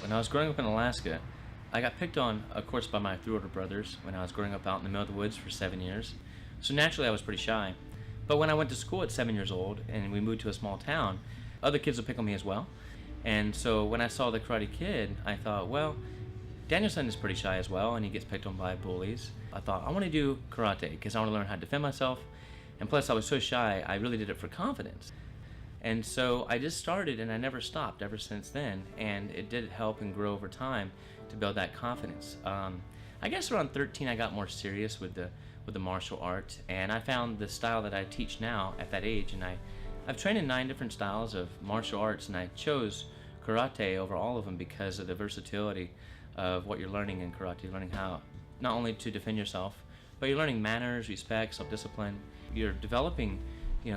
When I was growing up in Alaska, I got picked on, of course, by my three older brothers when I was growing up out in the middle of the woods for 7 years. So naturally I was pretty shy. But when I went to school at 7 years old and we moved to a small town, other kids would pick on me as well. And so when I saw the Karate Kid, I thought, well, Danielson is pretty shy as well and he gets picked on by bullies. I thought, I want to do karate because I want to learn how to defend myself. And plus I was so shy, I really did it for confidence. And so I just started and I never stopped ever since then, and it did help and grow over time to build that confidence. I guess around 13 I got more serious with the martial art, and I found the style that I teach now at that age, and I've trained in 9 different styles of martial arts, and I chose karate over all of them because of the versatility of what you're learning in karate. You're learning how not only to defend yourself, but you're learning manners, respect, self-discipline. You're developing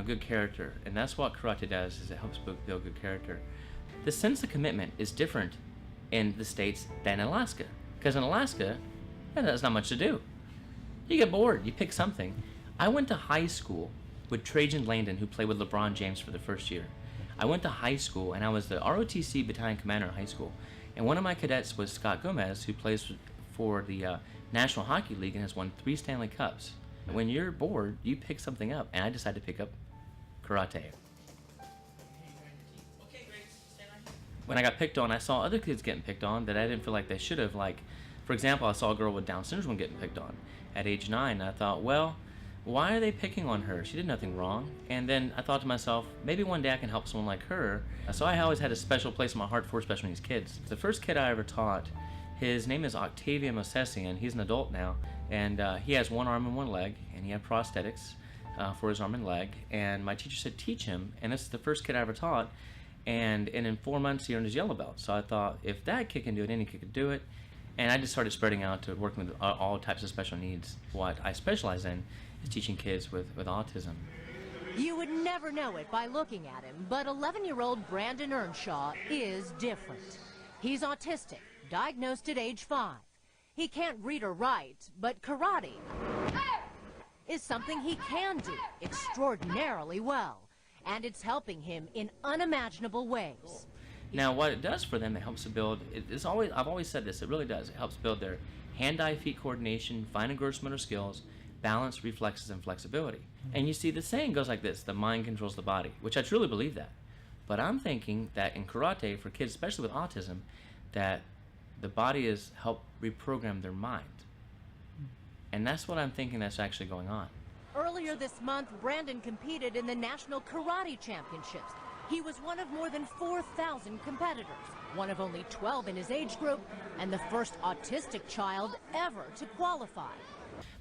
good character, and that's what karate does, is it helps build good character. The sense of commitment is different in the States than in Alaska, because in Alaska, there's not much to do. You get bored, you pick something. I went to high school with Trajan Langdon, who played with LeBron James for the first year. I went to high school, and I was the ROTC battalion commander in high school, and one of my cadets was Scott Gomez, who plays for the National Hockey League and has won 3 Stanley Cups. When you're bored, you pick something up, and I decided to pick up karate. When I got picked on, I saw other kids getting picked on that I didn't feel like they should have. Like, for example, I saw a girl with Down syndrome getting picked on at age 9. And I thought, well, why are they picking on her? She did nothing wrong. And then I thought to myself, maybe one day I can help someone like her. So I always had a special place in my heart for special needs kids. The first kid I ever taught, his name is Octavian Mosesian. He's an adult now, and he has 1 arm and 1 leg, and he had prosthetics for his arm and leg. And my teacher said, teach him, and this is the first kid I ever taught. And in 4 months, he earned his yellow belt. So I thought, if that kid can do it, any kid can do it. And I just started spreading out to working with all types of special needs. What I specialize in is teaching kids with autism. You would never know it by looking at him, but 11-year-old Brandon Earnshaw is different. He's autistic, diagnosed at age 5. He can't read or write, but karate is something he can do extraordinarily well, and it's helping him in unimaginable ways. Now, what it does for them, it helps to build, I've always said this, it really does. It helps build their hand-eye feet coordination, fine and gross motor skills, balance, reflexes, and flexibility. And you see, the saying goes like this: the mind controls the body, which I truly believe that. But I'm thinking that in karate, for kids, especially with autism, that the body is help reprogram their mind. And that's what I'm thinking that's actually going on. Earlier this month, Brandon competed in the National Karate Championships. He was one of more than 4,000 competitors, one of only 12 in his age group, and the first autistic child ever to qualify.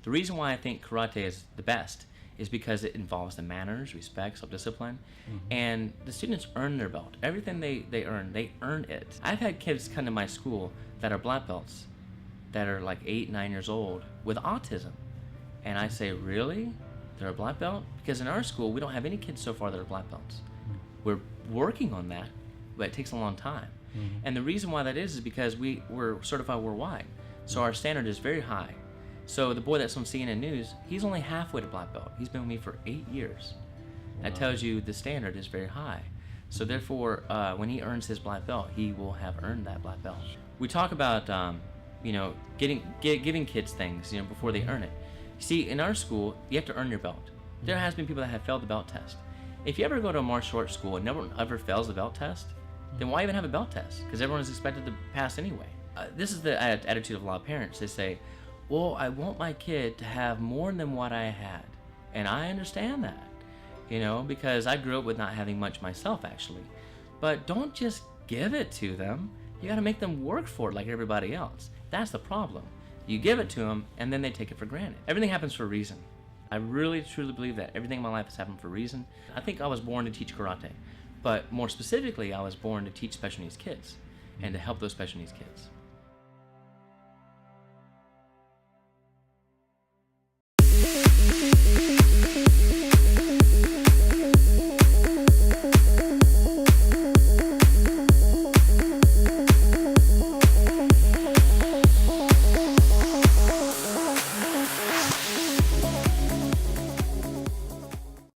The reason why I think karate is the best is because it involves the manners, respect, self-discipline, and the students earn their belt. Everything they earn it. I've had kids come to my school that are black belts, that are like 8, 9 years old with autism. And I say, really? They're a black belt? Because in our school, we don't have any kids so far that are black belts. We're working on that, but it takes a long time. And the reason why that is because we're certified worldwide. So our standard is very high. So the boy that's on CNN News, he's only halfway to black belt. He's been with me for 8 years. That tells you the standard is very high. So therefore, when he earns his black belt, he will have earned that black belt. We talk about, giving kids things, before they earn it. See, in our school, you have to earn your belt. There has been people that have failed the belt test. If you ever go to a martial arts school and no one ever fails the belt test, then why even have a belt test? Because everyone is expected to pass anyway. This is the attitude of a lot of parents. They say, well, I want my kid to have more than what I had. And I understand that, because I grew up with not having much myself, actually. But don't just give it to them. You got to make them work for it like everybody else. That's the problem. You give it to them, and then they take it for granted. Everything happens for a reason. I really, truly believe that. Everything in my life has happened for a reason. I think I was born to teach karate. But more specifically, I was born to teach special needs kids and to help those special needs kids.